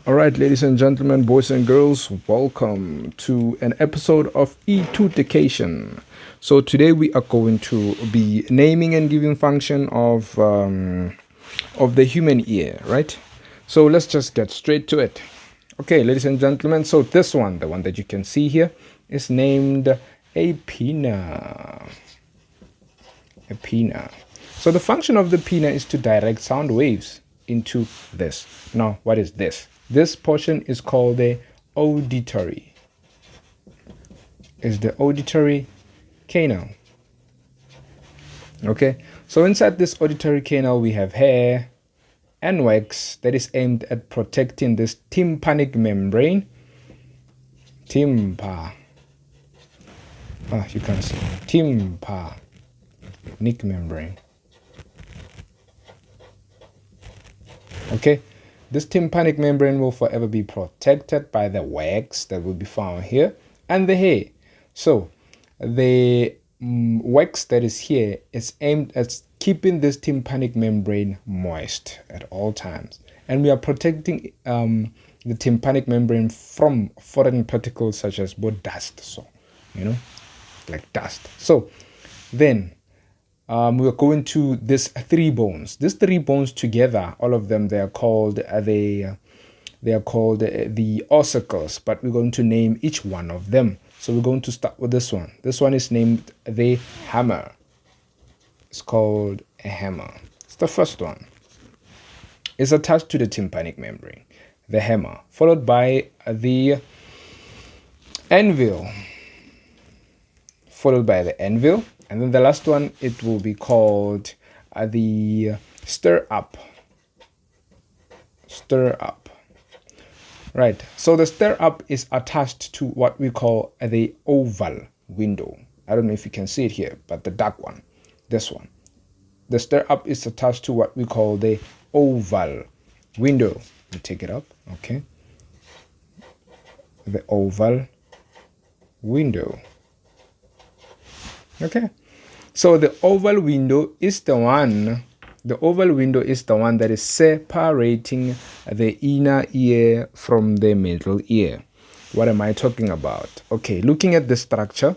All right, ladies and gentlemen, boys and girls, welcome to an episode of iThute-cation. So today we are going to be naming and giving function of the human ear, right? So let's just get straight to it. Okay, ladies and gentlemen, so this one, the one that you can see here, is named a pinna. A pinna. So the function of the pinna is to direct sound waves into this. Now, what is this? This portion is called the auditory. Is the auditory canal. Okay, so inside this auditory canal we have hair and wax that is aimed at protecting this tympanic membrane. You can see tympanic membrane. Okay, this tympanic membrane will forever be protected by the wax that will be found here and the hair. So the wax that is here is aimed at keeping this tympanic membrane moist at all times, and we are protecting the tympanic membrane from foreign particles such as dust, so like dust. So then we are going to these three bones. These three bones together, all of them, they are called the ossicles, but we're going to name each one of them. So we're going to start with this one. This one is named the hammer. It's called a hammer. It's the first one. It's attached to the tympanic membrane, the hammer, followed by the anvil, and then the last one, it will be called the stirrup. Right, so the stirrup is attached to what we call the oval window. I don't know if you can see it here, but the dark one, this one. The stirrup is attached to what we call the oval window. You take it up, okay? The oval window. Okay, so the oval window is the one that is separating the inner ear from the middle ear. What am I talking about? Okay, looking at the structure,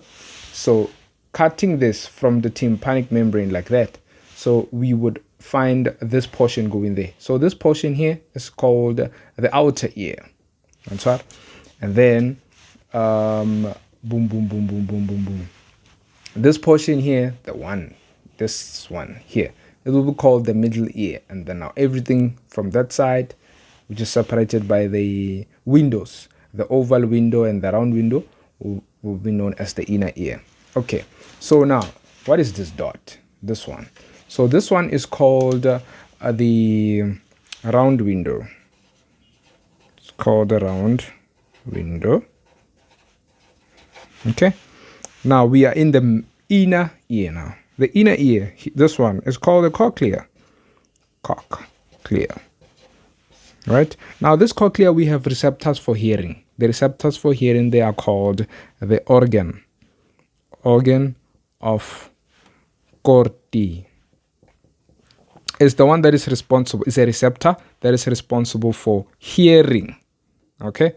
so cutting this from the tympanic membrane like that, so we would find this portion going there. So this portion here is called the outer ear. That's right. And then boom, boom, boom, boom, boom, boom, boom. This portion here, this one here, it will be called the middle ear. And then now everything from that side, which is separated by the windows, the oval window and the round window, will be known as the inner ear. Okay, so now what is this dot? This one. So this one is called the round window. It's called the round window. Okay. Now we are in the inner ear now. The inner ear, this one, is called the cochlea. Cochlea. Right? Now this cochlea, we have receptors for hearing. The receptors for hearing, they are called the organ of Corti. It's the one that is responsible. It's a receptor that is responsible for hearing. Okay?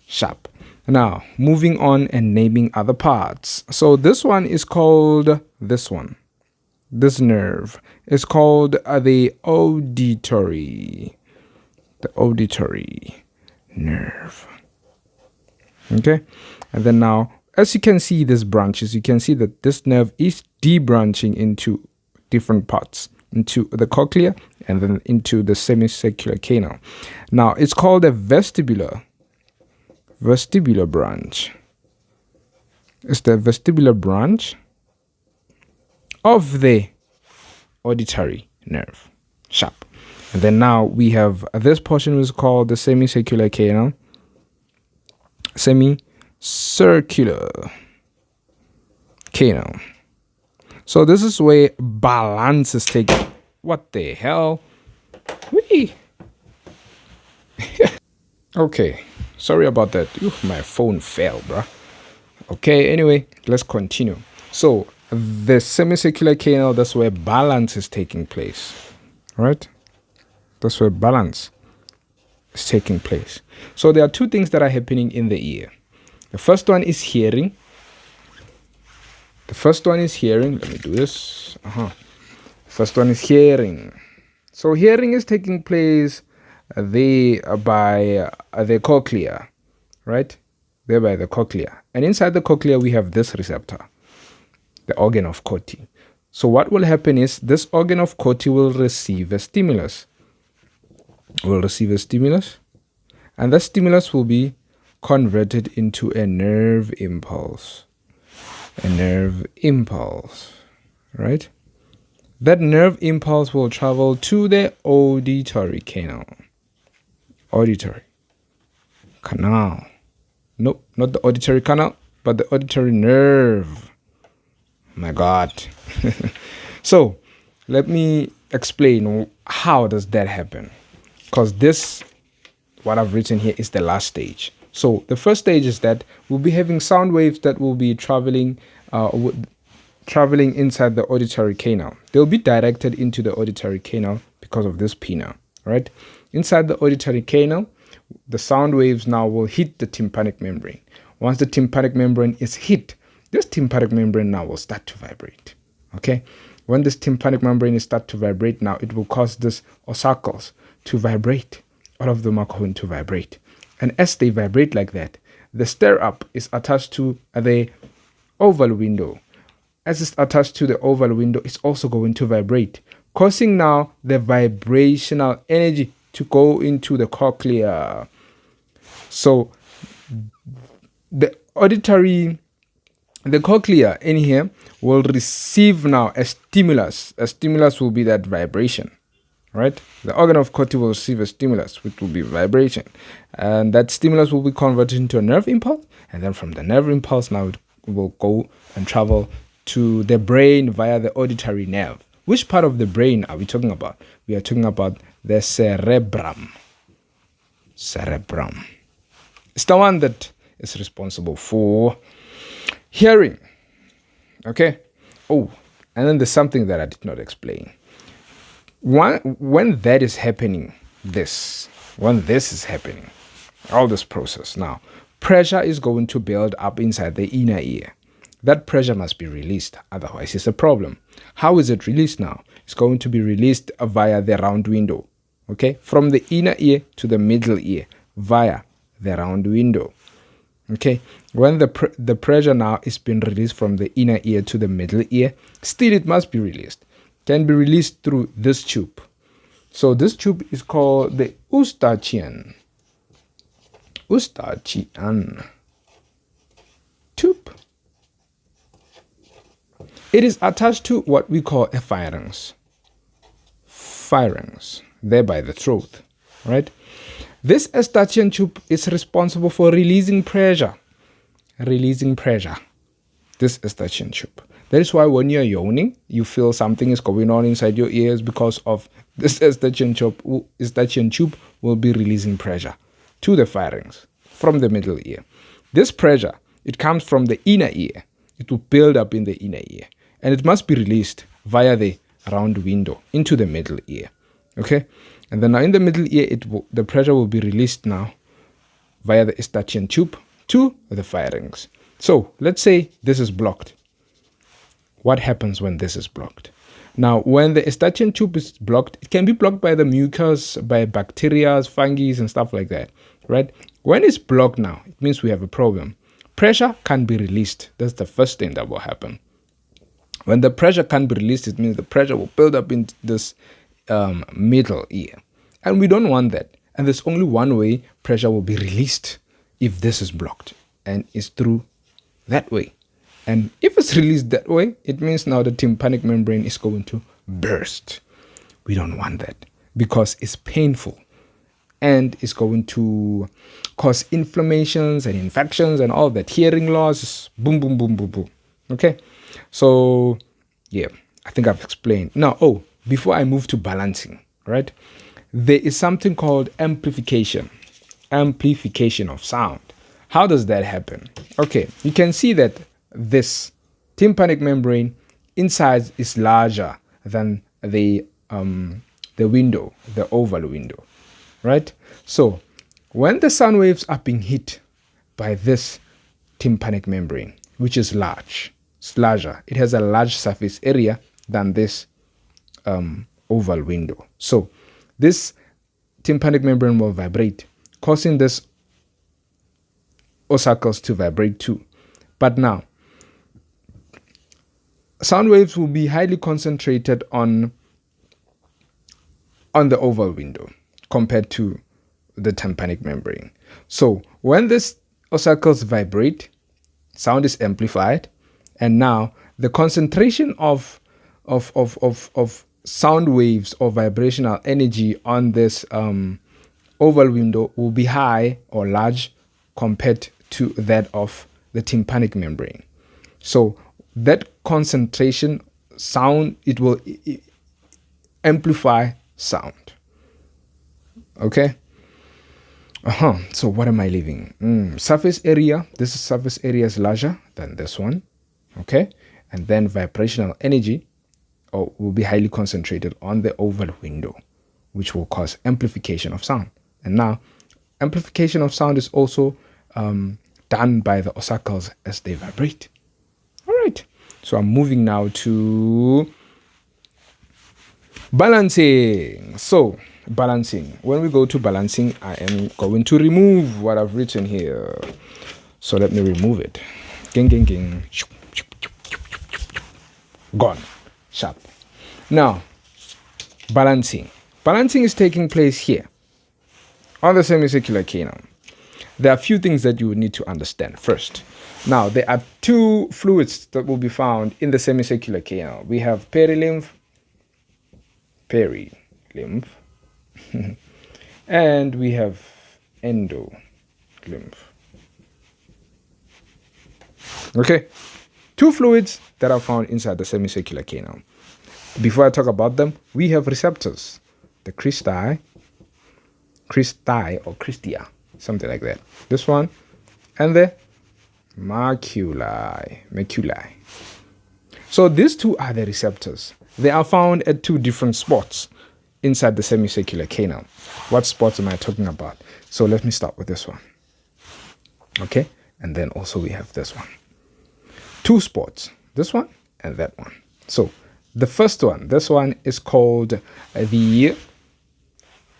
Sharp. Now, moving on and naming other parts. So this one is called, this nerve is called the auditory. The auditory nerve. Okay? And then now, as you can see these branches, you can see that this nerve is debranching into different parts, into the cochlea and then into the semicircular canal. Now, it's called a vestibular branch. It's the vestibular branch of the auditory nerve. Sharp. And then now we have this portion is called the semicircular canal. Semicircular canal. So this is where balance is taken. What the hell? Whee! Okay. Sorry about that. My phone fell, bruh. Okay, anyway, let's continue. So the semicircular canal, that's where balance is taking place. Right? That's where balance is taking place. So there are two things that are happening in the ear. The first one is hearing. Let me do this. First one is hearing. So hearing is taking place by the cochlea, right? There by the cochlea. And inside the cochlea, we have this receptor, the organ of Corti. So what will happen is this organ of Corti will receive a stimulus. And that stimulus will be converted into a nerve impulse. Right? That nerve impulse will travel to the auditory canal. Nope, not the auditory canal, but the auditory nerve. My God. So let me explain how does that happen, because this, what I've written here, is the last stage. So the first stage is that we'll be having sound waves that will be traveling inside the auditory canal. They'll be directed into the auditory canal because of this pinna, right? Inside the auditory canal, the sound waves now will hit the tympanic membrane. Once the tympanic membrane is hit, this tympanic membrane now will start to vibrate. Okay? When this tympanic membrane is start to vibrate now, it will cause these ossicles to vibrate. All of them are going to vibrate. And as they vibrate like that, the stirrup is attached to the oval window. As it's attached to the oval window, it's also going to vibrate, causing now the vibrational energy to go into the cochlea. So the cochlea in here will receive now a stimulus. A stimulus will be that vibration, right? The organ of Corti will receive a stimulus, which will be vibration. And that stimulus will be converted into a nerve impulse. And then from the nerve impulse, now it will go and travel to the brain via the auditory nerve. Which part of the brain are we talking about? We are talking about the cerebrum. It's the one that is responsible for hearing. Okay. Oh, and then there's something that I did not explain. When that is happening, when this is happening, all this process now, pressure is going to build up inside the inner ear. That pressure must be released, otherwise it's a problem. How is it released now? It's going to be released via the round window. Okay, from the inner ear to the middle ear via the round window. Okay, when the pressure now is being released from the inner ear to the middle ear, still it must be released. Can be released through this tube. So this tube is called the Eustachian tube. It is attached to what we call a pharynx, thereby the throat, right? This Eustachian tube is responsible for releasing pressure. This Eustachian tube. That is why when you're yawning, you feel something is going on inside your ears because of this Eustachian tube. Eustachian tube will be releasing pressure to the pharynx from the middle ear. This pressure, it comes from the inner ear. It will build up in the inner ear, and it must be released via the round window into the middle ear. Okay, and then now in the middle ear, the pressure will be released now via the Eustachian tube to the pharynx. So let's say this is blocked. What happens when this is blocked? Now, when the Eustachian tube is blocked, it can be blocked by the mucus, by bacteria, fungi, and stuff like that, right? When it's blocked now, it means we have a problem. Pressure can't be released. That's the first thing that will happen. When the pressure can't be released, it means the pressure will build up in this middle ear. And we don't want that. And there's only one way pressure will be released if this is blocked, and it's through that way. And if it's released that way, it means now the tympanic membrane is going to burst. We don't want that because it's painful and it's going to cause inflammations and infections and all that. Hearing loss, boom, boom, boom, boom, boom. Okay, so yeah, I think I've explained. Now, before I move to balancing, right, there is something called amplification of sound. How does that happen? Okay, you can see that this tympanic membrane inside is larger than the window, the oval window, right? So when the sound waves are being hit by this tympanic membrane, which is large, it's larger, it has a large surface area than this oval window. So this tympanic membrane will vibrate, causing this ossicles to vibrate too. But now, sound waves will be highly concentrated on the oval window compared to the tympanic membrane. So when this ossicles vibrate, sound is amplified, and now the concentration of sound waves or vibrational energy on this oval window will be high or large compared to that of the tympanic membrane. So that concentration sound, it will amplify sound. Okay. So what am I leaving? Surface area. This surface area is larger than this one. Okay. And then vibrational energy will be highly concentrated on the oval window, which will cause amplification of sound. And now amplification of sound is also done by the ossicles as they vibrate. All right. So I'm moving now to balancing. So balancing. When we go to balancing, I am going to remove what I've written here. So let me remove it. Gone. Sharp. Now, balancing. Balancing is taking place here on the semicircular canal. There are a few things that you would need to understand first. Now, there are two fluids that will be found in the semicircular canal. We have perilymph, and we have endolymph. Okay, two fluids that are found inside the semicircular canal. Before I talk about them, we have receptors, the cristae or cristia, something like that. This one, and the maculae. So these two are the receptors. They are found at two different spots inside the semicircular canal. What spots am I talking about? So let me start with this one. Okay, and then also we have this one. Two spots, this one and that one. So the first one, this one is called the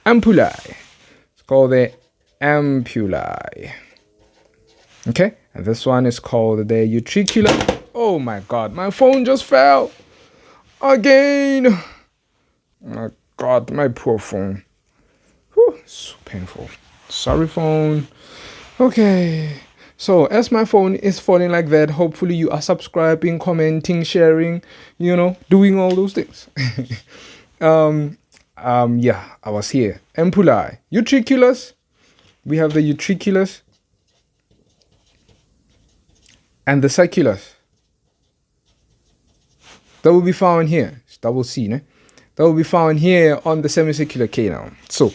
ampullae. It's called the ampullae. Okay, and this one is called the utricular. Oh my God, my phone just fell again. Oh my God, my poor phone. Whew, so painful. Sorry, phone. Okay, so as my phone is falling like that, hopefully you are subscribing, commenting, sharing, doing all those things. Yeah, I was here. Ampullae, utriculus. We have the utriculus and the circulus. That will be found here. It's double C, ne? That will be found here on the semicircular canal. So,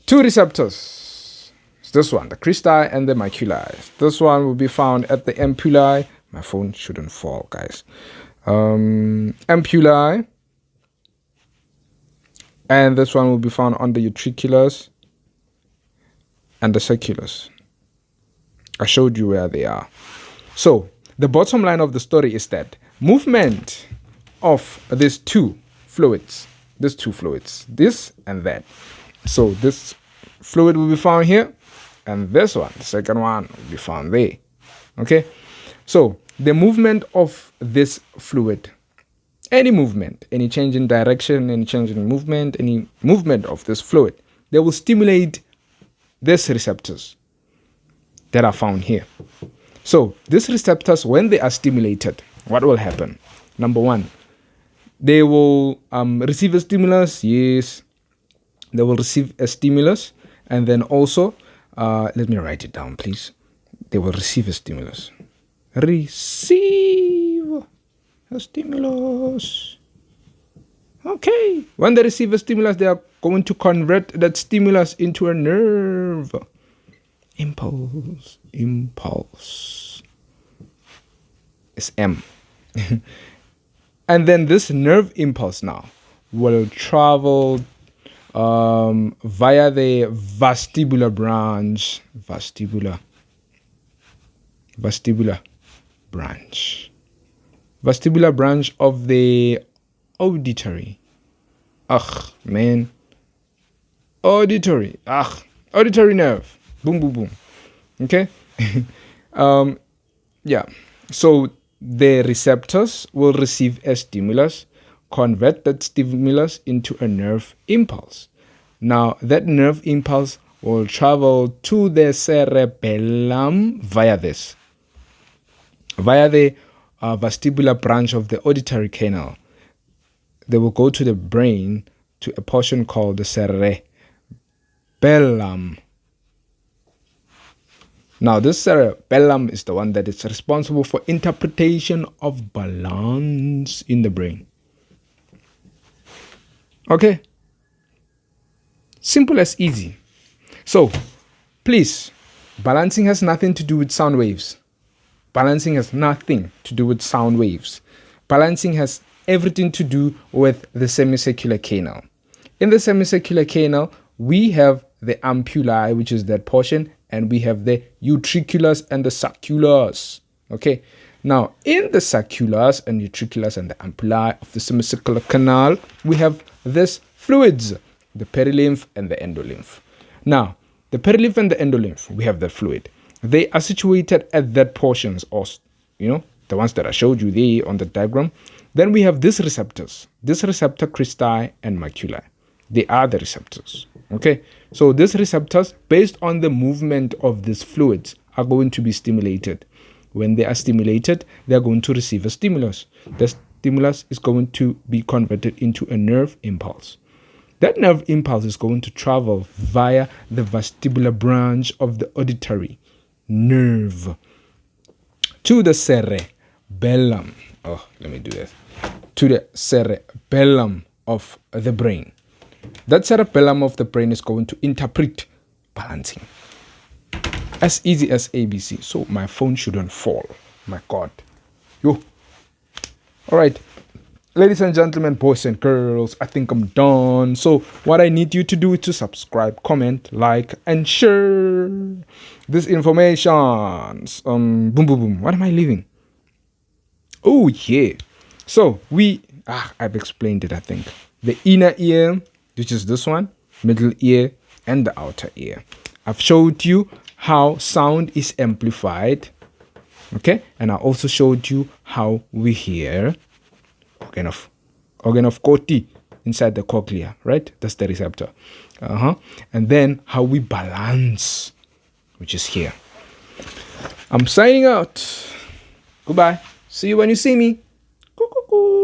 two receptors. It's this one, the cristae and the maculae. This one will be found at the ampullae. My phone shouldn't fall, guys. Ampullae. And this one will be found on the utriculus and the circulus. I showed you where they are. So, the bottom line of the story is that movement of these two fluids, this and that. So this fluid will be found here, and this one, the second one, will be found there. Okay, so the movement of this fluid, any movement, any change in direction, any change in movement, any movement of this fluid, they will stimulate these receptors that are found here. So these receptors, when they are stimulated, what will happen? Number one, they will receive a stimulus. Yes, they will receive a stimulus. And then also, let me write it down, please. They will receive a stimulus. Receive a stimulus. Okay. When they receive a stimulus, they are going to convert that stimulus into a nerve. Impulse. It's M. And then this nerve impulse now will travel via the vestibular branch. Vestibular branch of the auditory. Auditory nerve. Boom, boom, boom. Okay. Yeah. So the receptors will receive a stimulus, convert that stimulus into a nerve impulse. Now that nerve impulse will travel to the cerebellum via the vestibular branch of the auditory canal. They will go to the brain, to a portion called the cerebellum. Now, this cerebellum is the one that is responsible for interpretation of balance in the brain. Okay? Simple as easy. So, please, balancing has nothing to do with sound waves. Balancing has nothing to do with sound waves. Balancing has everything to do with the semicircular canal. In the semicircular canal, we have the ampullae, which is that portion, and we have the utriculus and the sulcus. Okay. Now, in the sulcus and utriculus and the ampullae of the semicircular canal, we have this fluids, the perilymph and the endolymph. Now, the perilymph and the endolymph, we have that fluid. They are situated at that portions, or the ones that I showed you there on the diagram. Then we have these receptors, this receptor cristae and maculae. They are the receptors. Okay, so these receptors, based on the movement of these fluids, are going to be stimulated. When they are stimulated, they are going to receive a stimulus. The stimulus is going to be converted into a nerve impulse. That nerve impulse is going to travel via the vestibular branch of the auditory nerve to the cerebellum. To the cerebellum of the brain. That cerebellum of the brain is going to interpret balancing. As easy as ABC. So my phone shouldn't fall. My God. Yo. All right. Ladies and gentlemen, boys and girls, I think I'm done. So what I need you to do is to subscribe, comment, like, and share this information. Boom, boom, boom. What am I leaving? Oh, yeah. So I've explained it, I think. The inner ear, which is this one, middle ear, and the outer ear. I've showed you how sound is amplified. Okay. And I also showed you how we hear organ of Corti inside the cochlea, right? That's the receptor. And then how we balance, which is here. I'm signing out. Goodbye. See you when you see me. Cuckoo.